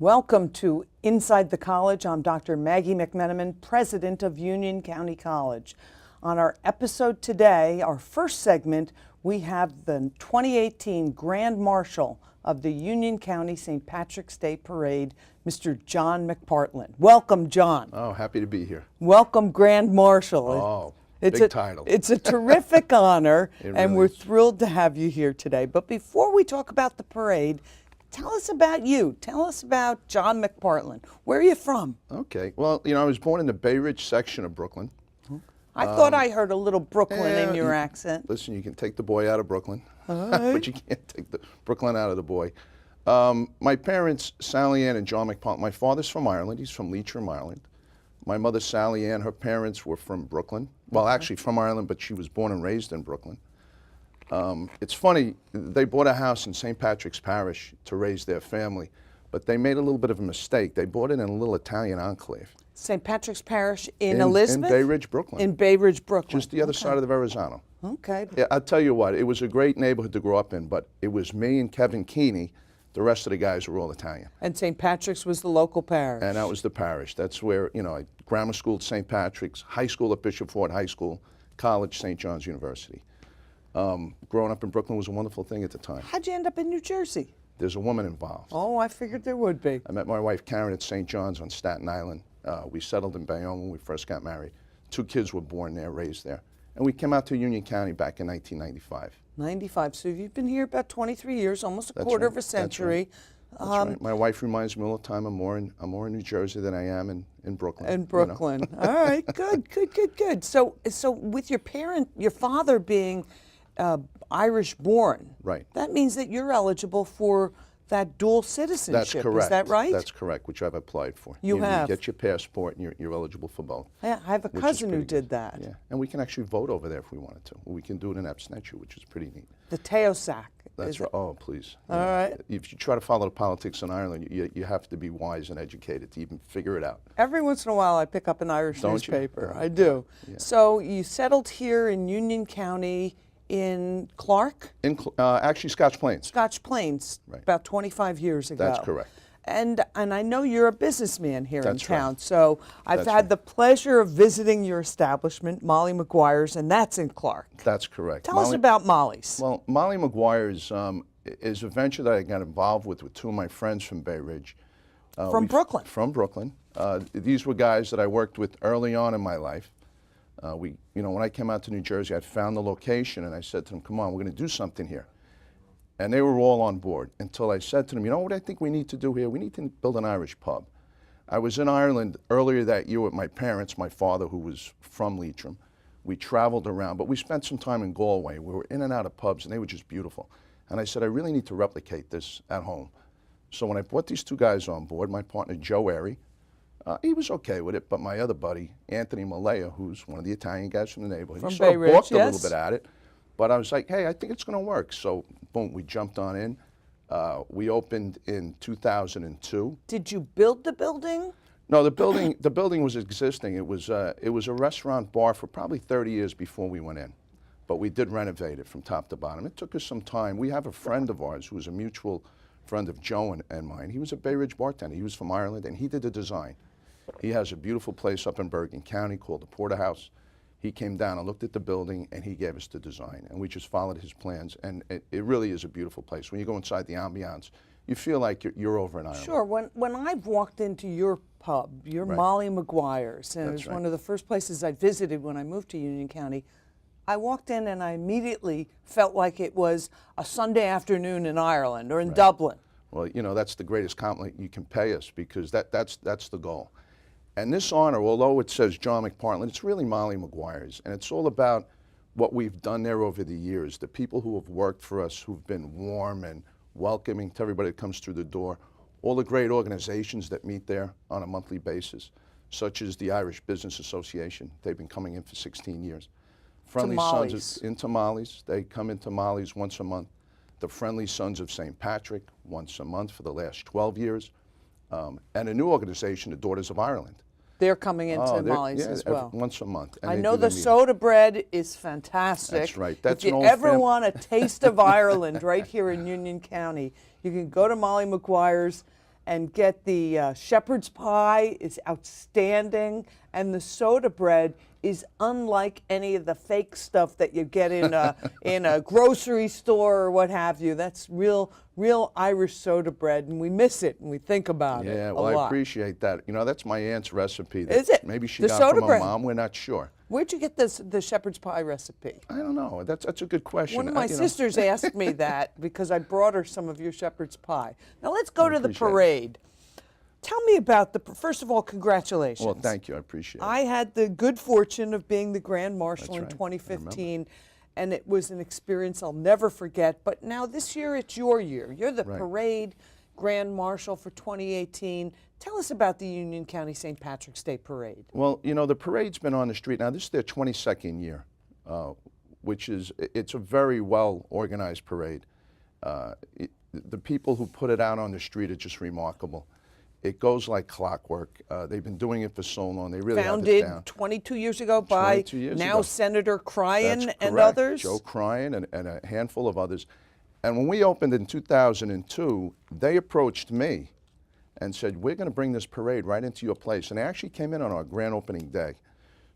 Welcome to Inside the College. I'm Dr. Maggie McMenamin, president of Union County College. On our episode today, our first segment, we have the 2018 Grand Marshal of the Union County St. Patrick's Day Parade, Mr. John McPartlan. Welcome, John. Oh, happy to be here. Welcome, Grand Marshal. Oh, it's big title. It's a terrific honor, and really we're is. thrilled to have you here today. But before we talk about the parade, tell us about you. Tell us about John McPartlan. Where are you from? Okay. Well, I was born in the Bay Ridge section of Brooklyn. I thought I heard a little Brooklyn in your accent. Listen, you can take the boy out of Brooklyn, All but right. you can't take the Brooklyn out of the boy. My parents, Sally Ann and John McPartlan, my father's from Ireland. He's from Leitrim, Ireland. My mother, Sally Ann, her parents were from Brooklyn. Well, actually from Ireland, but she was born and raised in Brooklyn. It's funny, they bought a house in St. Patrick's Parish to raise their family, but they made a little bit of a mistake. They bought it in a little Italian enclave. St. Patrick's Parish in Elizabeth? In Bay Ridge, Brooklyn. In Bay Ridge, Brooklyn. Just the other side of the Verrazano. Okay. Yeah, I'll tell you what, it was a great neighborhood to grow up in, but it was me and Kevin Keeney. The rest of the guys were all Italian. And St. Patrick's was the local parish. And that was the parish. That's where, I grammar school at St. Patrick's, high school at Bishop Ford High School, college, St. John's University. Growing up in Brooklyn was a wonderful thing at the time. How'd you end up in New Jersey? There's a woman involved. Oh, I figured there would be. I met my wife Karen at St. John's on Staten Island. We settled in Bayonne when we first got married. 2 kids were born there, raised there. And we came out to Union County back in 1995. 95. So you've been here about 23 years, almost a That's quarter right. of a century. That's right. My wife reminds me all the time I'm more in New Jersey than I am in Brooklyn. In Brooklyn. All right, good. So with your father being Irish born, Right. that means that you're eligible for that dual citizenship. That's correct. Is that right? That's correct, which I've applied for. You have. get your passport and you're eligible for both. Yeah, I have a which is cousin who pretty did good. that. Yeah, and we can actually vote over there if we wanted to. We can do it in absentia, which is pretty neat. The Taoiseach. That's right. Oh, please. All right. If you try to follow the politics in Ireland, you have to be wise and educated to even figure it out. Every once in a while I pick up an Irish Don't you? newspaper. Yeah. I do. Yeah. So you settled here in Union County in Clark? Actually, Scotch Plains. Scotch Plains, Right. about 25 years ago. That's correct. And I know you're a businessman here in That's town, right. so I've That's had right. the pleasure of visiting your establishment, Molly McGuire's, and that's in Clark. That's correct. Tell us about Molly's. Well, Molly McGuire's is a venture that I got involved with 2 of my friends from Bay Ridge. From Brooklyn. From Brooklyn. These were guys that I worked with early on in my life. When I came out to New Jersey, I'd found the location, and I said to them, come on, we're going to do something here. And they were all on board until I said to them, you know what I think we need to do here? We need to build an Irish pub. I was in Ireland earlier that year with my parents, my father, who was from Leitrim. We traveled around, but we spent some time in Galway. We were in and out of pubs, and they were just beautiful. And I said, I really need to replicate this at home. So when I brought these 2 guys on board, my partner, Joe Airy, he was okay with it, but my other buddy, Anthony Malaya, who's one of the Italian guys from the neighborhood, From he sort Bay of Ridge, balked a yes. little bit at it. But I was like, hey, I think it's going to work. So, boom, we jumped on in. We opened in 2002. Did you build the building? No, the building was existing. It was a restaurant bar for probably 30 years before we went in. But we did renovate it from top to bottom. It took us some time. We have a friend of ours who was a mutual friend of Joe and mine. He was a Bay Ridge bartender. He was from Ireland, and he did the design. He has a beautiful place up in Bergen County called the Porterhouse. He came down and looked at the building, and he gave us the design, and we just followed his plans, and it really is a beautiful place. When you go inside the ambiance, you feel like you're over in Ireland. Sure. When I've walked into your pub, your Right. Molly McGuire's, and it That's was right. one of the first places I visited when I moved to Union County, I walked in and I immediately felt like it was a Sunday afternoon in Ireland or in Dublin. Well, that's the greatest compliment you can pay us, because that's the goal. And this honor, although it says John McPartlan, it's really Molly McGuire's, and it's all about what we've done there over the years, the people who have worked for us, who've been warm and welcoming to everybody that comes through the door, all the great organizations that meet there on a monthly basis, such as the Irish Business Association. They've been coming in for 16 years. Friendly Sons into Molly's. They come into Molly's once a month. The Friendly Sons of St. Patrick, once a month for the last 12 years. And a new organization, the Daughters of Ireland. They're coming into Molly's as well. Once a month. And I they know do the their meetings. soda bread is fantastic. That's right. That's if an you old ever fam- want a taste of Ireland right here in Union County, you can go to Molly McGuire's and get the shepherd's pie is outstanding, and the soda bread is unlike any of the fake stuff that you get in a grocery store or what have you. That's real Irish soda bread, and we miss it when we think about it. Yeah, a well, lot. I appreciate that. You know, that's my aunt's recipe. Is it? Maybe she The got soda from her bread? mom. We're not sure. Where'd you get the shepherd's pie recipe? I don't know. That's a good question. One of my you know. sisters asked me that because I brought her some of your shepherd's pie. Now let's go to the appreciate it. parade. Tell me about first of all, congratulations. Well, thank you. I appreciate it. I had the good fortune of being the Grand Marshal That's in right. I 2015, and it was an experience I'll never forget. But now this year, it's your year. You're the Right. parade Grand Marshal for 2018. Tell us about the Union County St. Patrick's Day Parade. Well, you know, the parade's been on the street now. This is their 22nd year, which is, it's a very well organized parade. The people who put it out on the street are just remarkable. It goes like clockwork. They've been doing it for so long. They really have it down. Founded 22 years ago by 22 years now ago. Senator Cryan That's and correct. others. Joe Cryan and a handful of others. And when we opened in 2002, they approached me and said, we're going to bring this parade right into your place. And they actually came in on our grand opening day.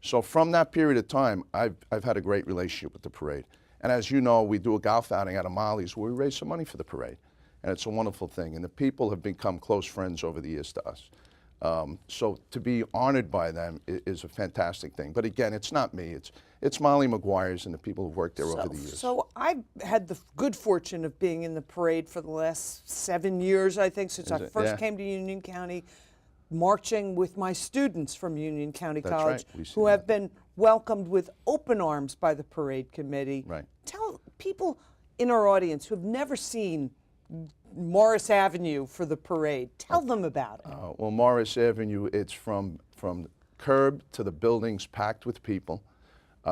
So from that period of time, I've had a great relationship with the parade. And as you know, we do a golf outing out of Molly's where we raise some money for the parade. And it's a wonderful thing. And the people have become close friends over the years to us. So to be honored by them is a fantastic thing. But again, it's not me. It's Molly McGuire's and the people who've worked there over the years. So I've had the good fortune of being in the parade for the last 7 years, I think, since I first Yeah. came to Union County, marching with my students from Union County That's College, right. We've who seen have that. been welcomed with open arms by the parade committee. Right. Tell people in our audience who have never seen Morris Avenue for the parade, tell them about it. Well, Morris Avenue, it's from curb to the buildings packed with people.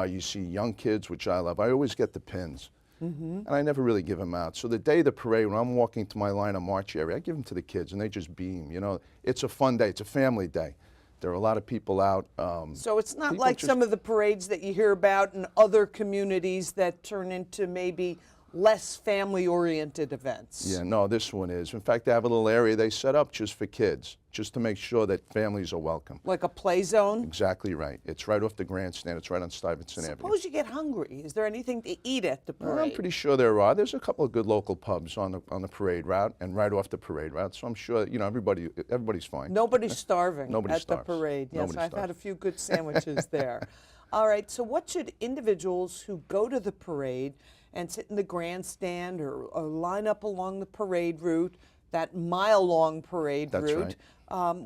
You see young kids, which I love. I always get the pins, and I never really give them out. So the day of the parade, when I'm walking to my line of march area, I give them to the kids, and they just beam. You know, it's a fun day. It's a family day. There are a lot of people out. So it's not people like just- some of the parades that you hear about in other communities that turn into maybe less family-oriented events. Yeah, no, this one is. In fact, they have a little area they set up just for kids, just to make sure that families are welcome. Like a play zone? Exactly right. It's right off the grandstand. It's right on Stuyvesant Avenue. Suppose you get hungry. Is there anything to eat at the Well, parade? I'm pretty sure there are. There's a couple of good local pubs on the parade route and right off the parade route. So I'm sure everybody's fine. Nobody's starving Nobody at starves. the parade. Yes, Nobody I've had starves. a few good sandwiches there. All right, so what should individuals who go to the parade and sit in the grandstand or line up along the parade route, that mile-long parade That's route,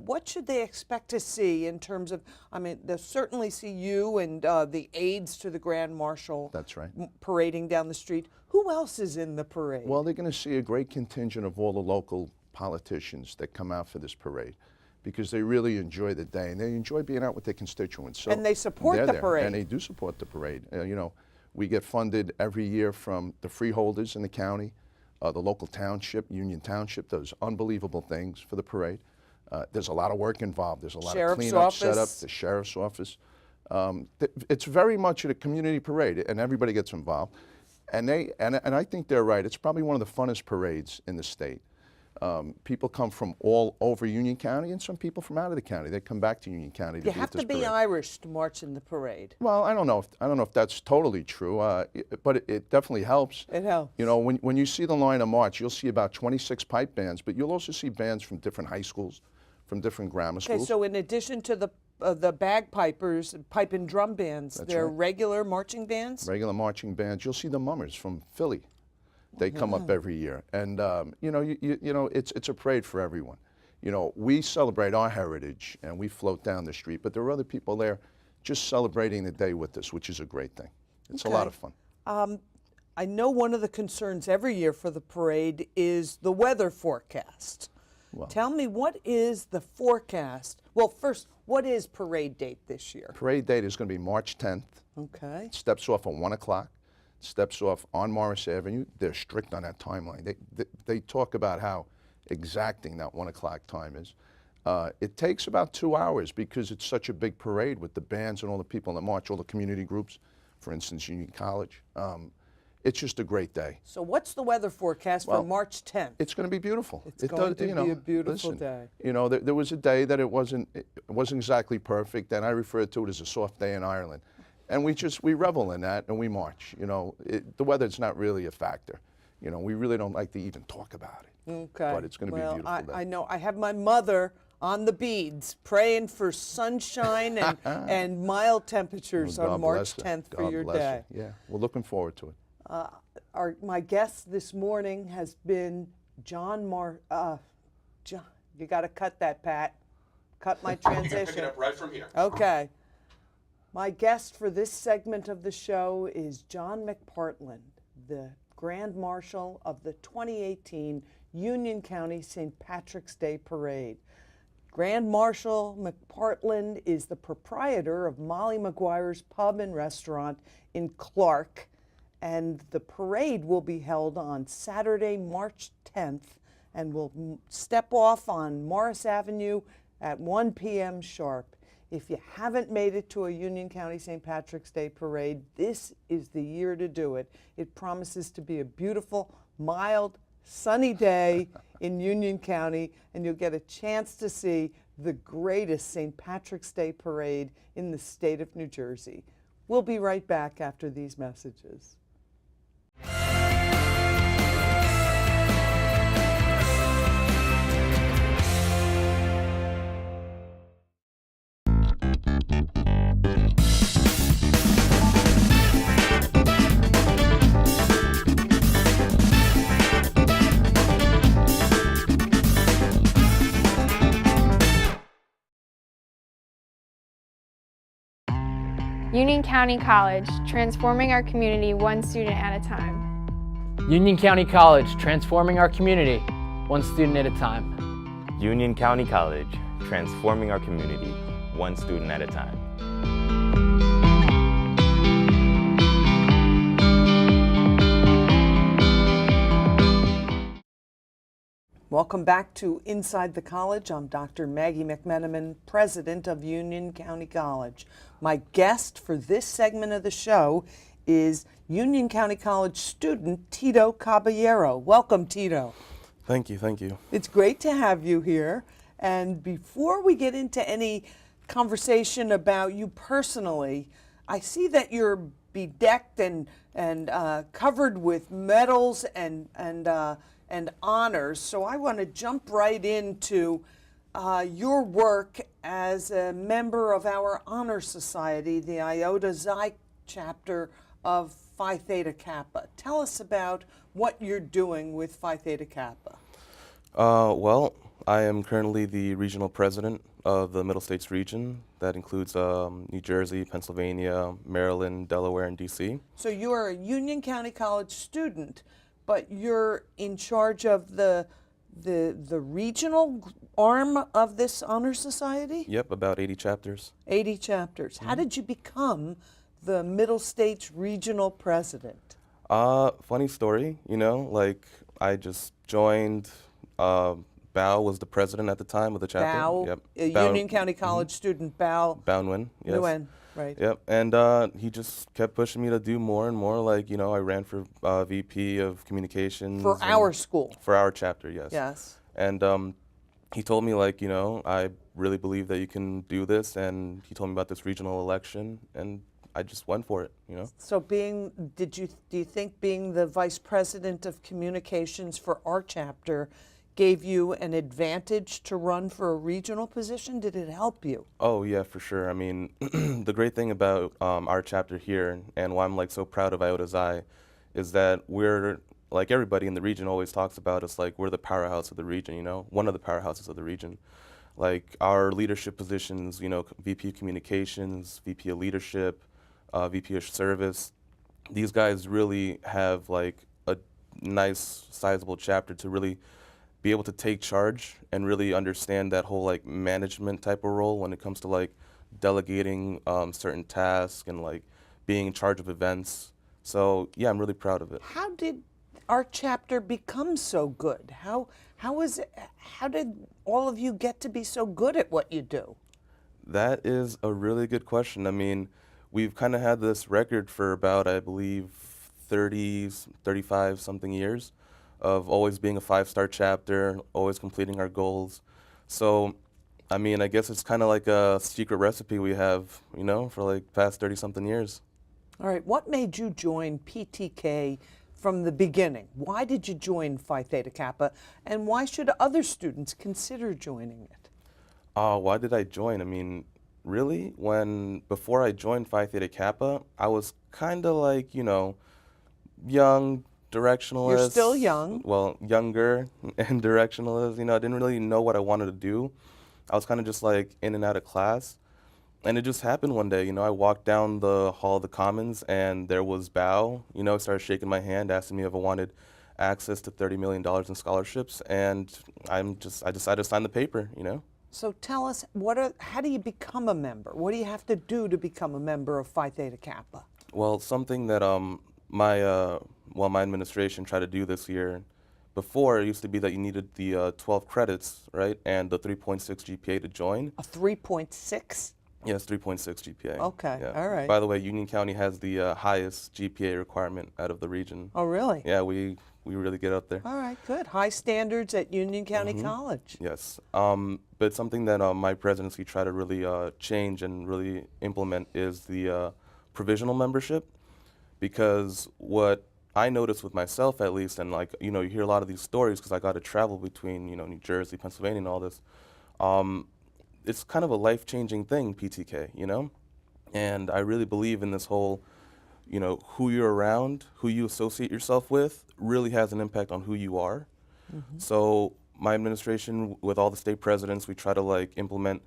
what should they expect to see in terms of, I mean, they'll certainly see you and the aides to the Grand Marshal That's right. parading down the street. Who else is in the parade? Well, they're going to see a great contingent of all the local politicians that come out for this parade because they really enjoy the day and they enjoy being out with their constituents. So And they support they're the there, parade. And they do support the parade. You know, we get funded every year from the freeholders in the county, the local township, Union Township does unbelievable things for the parade. There's a lot of work involved. There's a lot of cleanup set up, the sheriff's office. It's very much a community parade, and everybody gets involved. And I think they're right. It's probably one of the funnest parades in the state. People come from all over Union County, and some people from out of the county. They come back to Union County to you be have at this to be parade. Irish to march in the parade. Well, I don't know if that's totally true, but it definitely helps. It helps. You know, when you see the line of march, you'll see about 26 pipe bands, but you'll also see bands from different high schools, from different grammar Okay, schools. so in addition to the bagpipers, pipe and drum bands, there are right. regular marching bands? Regular marching bands. You'll see the Mummers from Philly. They come up every year, and you know, it's a parade for everyone. You know, we celebrate our heritage and we float down the street, but there are other people there just celebrating the day with us, which is a great thing. It's a lot of fun. I know one of the concerns every year for the parade is the weather forecast. Well, Tell me, what is the forecast? Well, first, what is parade date this year? parade date is going to be March 10th. Okay. It steps off at 1 o'clock. Steps off on Morris Avenue. They're strict on that timeline. They talk about how exacting that 1 o'clock time is. It takes about 2 hours because it's such a big parade with the bands and all the people in the march, all the community groups, for instance, Union College. it's just a great day. So what's the weather forecast for March 10th? It's going to be beautiful. It's going to be a beautiful day. You know, there was a day that it wasn't exactly perfect, and I referred to it as a soft day in Ireland. And we revel in that, and we march. You know, the weather's not really a factor. You know, we really don't like to even talk about it. Okay. But it's going to be a beautiful day. I know. I have my mother on the beats praying for sunshine and mild temperatures on March 10th for your day. Yeah, we're looking forward to it. My guest this morning has been John, you got to cut that, Pat. Cut my transition. Pick it up right from here. Okay. My guest for this segment of the show is John McPartlan, the Grand Marshal of the 2018 Union County St. Patrick's Day Parade. Grand Marshal McPartlan is the proprietor of Molly Maguire's Pub and Restaurant in Clark, and the parade will be held on Saturday, March 10th, and will step off on Morris Avenue at 1 p.m. sharp. If you haven't made it to a Union County St. Patrick's Day Parade, this is the year to do it. It promises to be a beautiful, mild, sunny day in Union County, and you'll get a chance to see the greatest St. Patrick's Day Parade in the state of New Jersey. We'll be right back after these messages. Union County College, transforming our community one student at a time. Union County College, transforming our community one student at a time. Union County College, transforming our community one student at a time. Welcome back to Inside the College. I'm Dr. Maggie McMenamin, president of Union County College. My guest for this segment of the show is Union County College student Tito Caballero. Welcome, Tito. Thank you, thank you. It's great to have you here. And before we get into any conversation about you personally, I see that you're bedecked and covered with medals and honors. So I want to jump right into your work as a member of our honor society, the Iota Xi chapter of Phi Theta Kappa. Tell us about what you're doing with Phi Theta Kappa. Well, I am currently the regional president of the Middle States region. That includes New Jersey, Pennsylvania, Maryland, Delaware, and DC. So you're a Union County College student, but you're in charge of the regional arm of this honor society? Yep, about 80 chapters. 80 chapters. How did you become the Middle States regional president? Funny story, you know, like I just joined, Bao was the president at the time of the chapter. Bao, yep. a Union County College student, Bao. Bao Nguyen, yes. Nguyen, right. Yep, and he just kept pushing me to do more and more. Like, you know, I ran for VP of Communications. For our school. For our chapter, yes. Yes. And he told me, like, you know, I really believe that you can do this, and he told me about this regional election, and I just went for it, you know. So do you think being the vice president of communications for our chapter gave you an advantage to run for a regional position? Did it help you? Oh yeah, for sure. I mean, the great thing about our chapter here, and why I'm like so proud of Iota Xi, is that we're, like everybody in the region always talks about us, like we're the powerhouse of the region, you know, one of the powerhouses of the region. Like our leadership positions, you know, VP of Communications, VP of Leadership, VP of Service, these guys really have like a nice sizable chapter to really be able to take charge and really understand that whole like management type of role when it comes to like delegating certain tasks and like being in charge of events. So yeah, I'm really proud of it. How did our chapter become so good? How did all of you get to be so good at what you do? That is a really good question. I mean, we've kind of had this record for about, I believe, 30, 35 something years of always being a 5-star chapter, always completing our goals. So, I mean, I guess it's kind of like a secret recipe we have, you know, for like past 30 something years. All right, what made you join PTK from the beginning? Why did you join Phi Theta Kappa, and why should other students consider joining it? Why did I join? I mean, really, before I joined Phi Theta Kappa, I was kind of like, you know, young, directionalist. You're still young. Well, younger and directionalist. You know, I didn't really know what I wanted to do. I was kind of just like in and out of class. And it just happened one day, you know, I walked down the hall of the Commons and there was Bao, you know, started shaking my hand, asking me if I wanted access to $30 million in scholarships. And I decided to sign the paper, you know. So tell us, how do you become a member? What do you have to do to become a member of Phi Theta Kappa? Well, something that my administration tried to do this year. Before, it used to be that you needed the 12 credits, right, and the 3.6 GPA to join. A 3.6? Yes, 3.6 GPA. Okay, Yeah. all right. By the way, Union County has the highest GPA requirement out of the region. Oh, really? Yeah, we really get up there. All right, good. High standards at Union County College. Yes, but something that my presidency tried to really change and really implement is the provisional membership, because what I noticed with myself, at least, and like, you know, you hear a lot of these stories because I got to travel between, you know, New Jersey, Pennsylvania, and all this. It's kind of a life-changing thing, PTK, you know? And I really believe in this whole, you know, who you're around, who you associate yourself with, really has an impact on who you are. So my administration, with all the state presidents, we try to like implement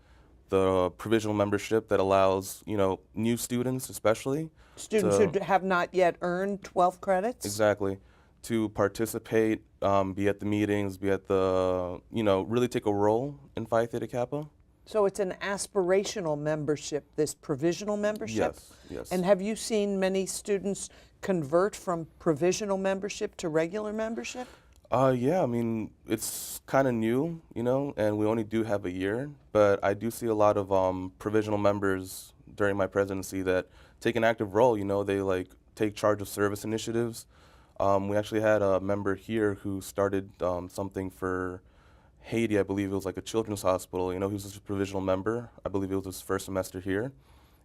the provisional membership that allows, you know, new students especially. Students who have not yet earned 12 credits? Exactly. To participate, be at the meetings, be at the, you know, really take a role in Phi Theta Kappa. So it's an aspirational membership, this provisional membership? Yes, yes. And have you seen many students convert from provisional membership to regular membership? Yeah, I mean, it's kind of new, you know, and we only do have a year, but I do see a lot of provisional members during my presidency that take an active role, you know, they like take charge of service initiatives. We actually had a member here who started something for Haiti. I believe it was like a children's hospital. You know, he was just a provisional member. I believe it was his first semester here,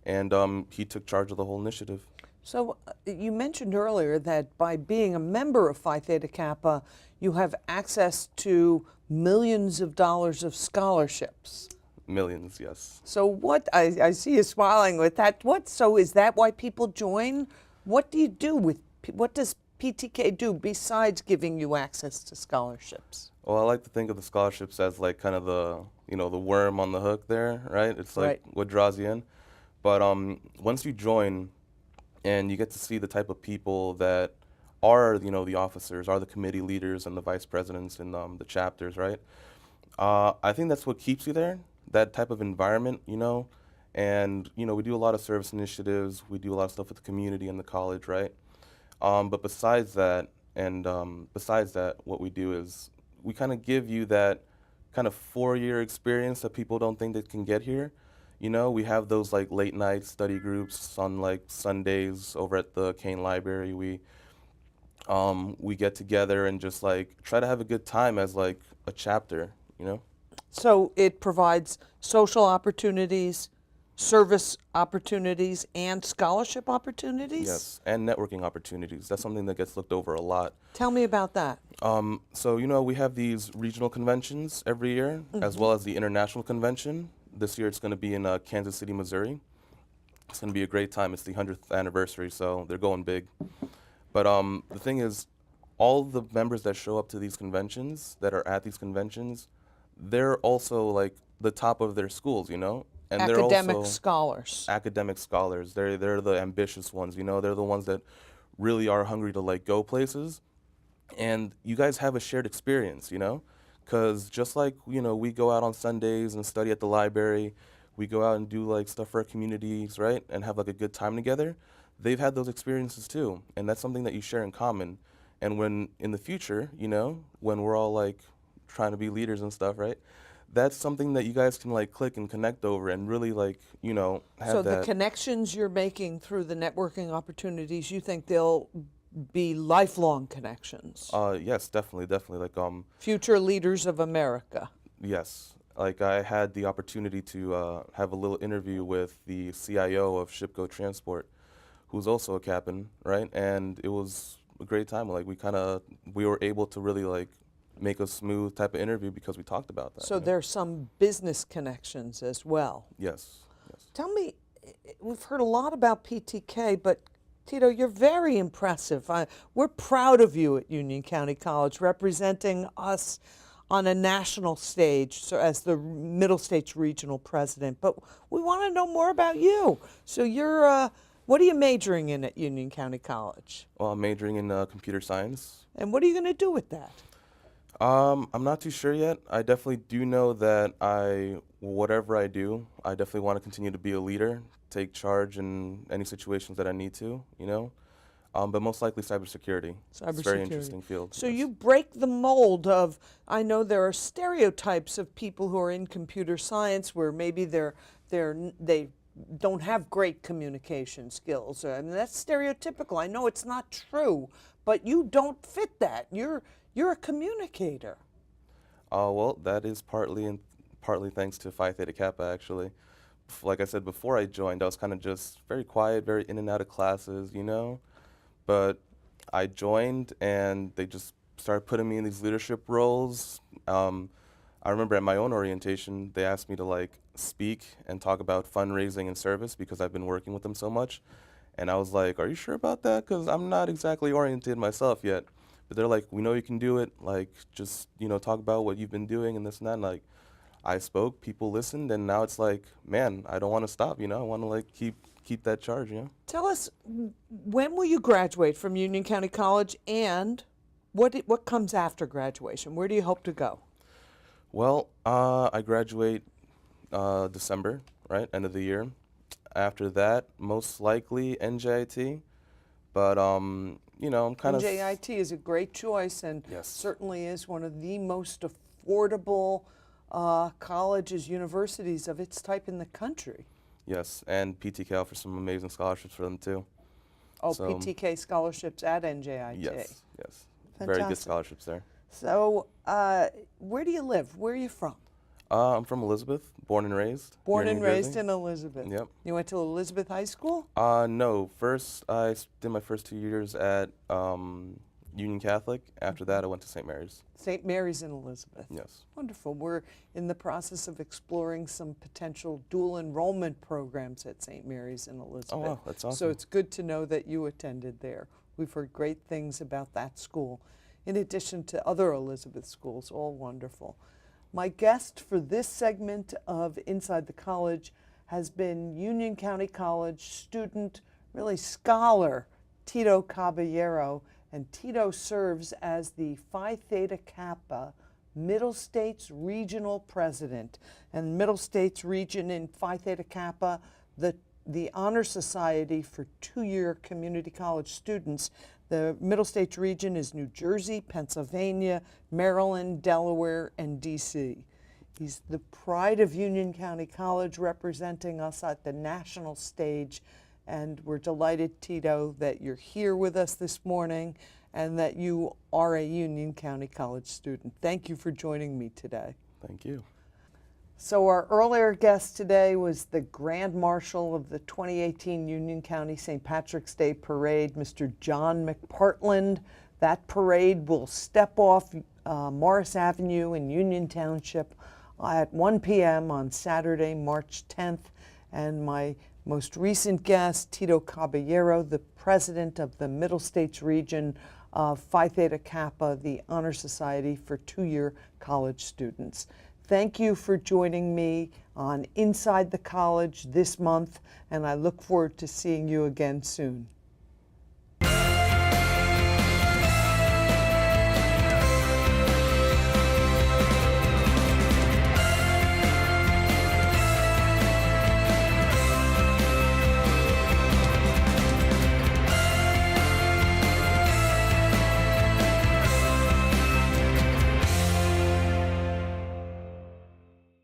and he took charge of the whole initiative. So you mentioned earlier that by being a member of Phi Theta Kappa, you have access to millions of dollars of scholarships. Millions, yes. So what, I see you smiling with that. So is that why people join? What do you do what does PTK do besides giving you access to scholarships? Well, I like to think of the scholarships as like kind of the, you know, the worm on the hook there, right? It's like what draws you in. But once you join and you get to see the type of people that are, you know, the officers, are the committee leaders and the vice presidents in the chapters, right? I think that's what keeps you there, that type of environment, you know? And, you know, we do a lot of service initiatives. We do a lot of stuff with the community and the college, right? But besides that, what we do is we kind of give you that kind of 4-year experience that people don't think they can get here. You know, we have those like late night study groups on like Sundays over at the Kane Library. We get together and just like try to have a good time as like a chapter, you know? So it provides social opportunities, service opportunities, and scholarship opportunities? Yes, and networking opportunities. That's something that gets looked over a lot. Tell me about that. So, you know, we have these regional conventions every year, as well as the international convention. This year it's going to be in Kansas City, Missouri. It's going to be a great time. It's the 100th anniversary, so they're going big. But the thing is, all the members that show up to these conventions, that are at these conventions, they're also like the top of their schools, you know? And Academic they're also scholars. academic scholars. They're the ambitious ones, you know? They're the ones that really are hungry to like go places. And you guys have a shared experience, you know? Because just like, you know, we go out on Sundays and study at the library, we go out and do like stuff for our communities, right? And have like a good time together. They've had those experiences too. And that's something that you share in common. And when in the future, you know, when we're all like trying to be leaders and stuff, right? That's something that you guys can like click and connect over and really like, you know, have So that. the connections you're making through the networking opportunities, you think they'll be lifelong connections, Yes, definitely. Like future leaders of America. yes, like I had the opportunity to have a little interview with the CIO of Shipco Transport, who's also a captain, right? And it was a great time. Like we were able to really like make a smooth type of interview because we talked about that. So you know? there's some business connections as well. Yes. Tell me, we've heard a lot about PTK, but Tito, you're very impressive. We're proud of you at Union County College, representing us on a national stage, so as the Middle States Regional President. But we want to know more about you. So you're, what are you majoring in at Union County College? Well, I'm majoring in computer science. And what are you going to do with that? I'm not too sure yet. I definitely do know that whatever I do, I definitely want to continue to be a leader, take charge in any situations that I need to, you know. But most likely cybersecurity. It's a very interesting field. So yes. you break the mold of, I know there are stereotypes of people who are in computer science where maybe they don't have great communication skills. I mean, that's stereotypical. I know it's not true, but you don't fit that. You're a communicator. Well, that is partly thanks to Phi Theta Kappa, actually. Like I said before I joined, I was kind of just very quiet, very in and out of classes, you know. But I joined, and they just started putting me in these leadership roles. I remember at my own orientation, they asked me to like speak and talk about fundraising and service because I've been working with them so much. And I was like, "Are you sure about that? Because I'm not exactly oriented myself yet." But they're like, "We know you can do it. Like, just talk about what you've been doing and this and that." And like, I spoke, people listened, and now it's like, man, I don't want to stop. I want to like keep that charge. Tell us, when will you graduate from Union County College, and what comes after graduation? Where do you hope to go? Well, I graduate December, right, end of the year. After that, most likely NJIT, but I'm kind of. NJIT is a great choice, and Yes. certainly is one of the most affordable colleges, universities of its type in the country. Yes, and PTK offers some amazing scholarships for them too. Oh, So, PTK scholarships at NJIT. Yes. Very good Fantastic. scholarships there. So, where do you live? Where are you from? I'm from Elizabeth, born and raised. Born here and New raised Jersey. in Elizabeth. Yep. You went to Elizabeth High School? No. First, I did my first 2 years at Union Catholic. After that, I went to St. Mary's. St. Mary's in Elizabeth. Yes. Wonderful. We're in the process of exploring some potential dual enrollment programs at St. Mary's in Elizabeth. Oh, wow, that's awesome. So it's good to know that you attended there. We've heard great things about that school, in addition to other Elizabeth schools, all wonderful. My guest for this segment of Inside the College has been Union County College student, really scholar, Tito Caballero. And Tito serves as the Phi Theta Kappa Middle States Regional President. And Middle States Region in Phi Theta Kappa, the Honor Society for two-year community college students. The Middle States Region is New Jersey, Pennsylvania, Maryland, Delaware, and DC. He's the pride of Union County College, representing us at the national stage. And we're delighted, Tito, that you're here with us this morning and that you are a Union County College student. Thank you for joining me today. Thank you. So our earlier guest today was the Grand Marshal of the 2018 Union County St. Patrick's Day Parade, Mr. John McPartlan. That parade will step off Morris Avenue in Union Township at 1 p.m. on Saturday, March 10th. And my most recent guest, Tito Caballero, the president of the Middle States Region of Phi Theta Kappa, the Honor Society for two-year college students. Thank you for joining me on Inside the College this month, and I look forward to seeing you again soon.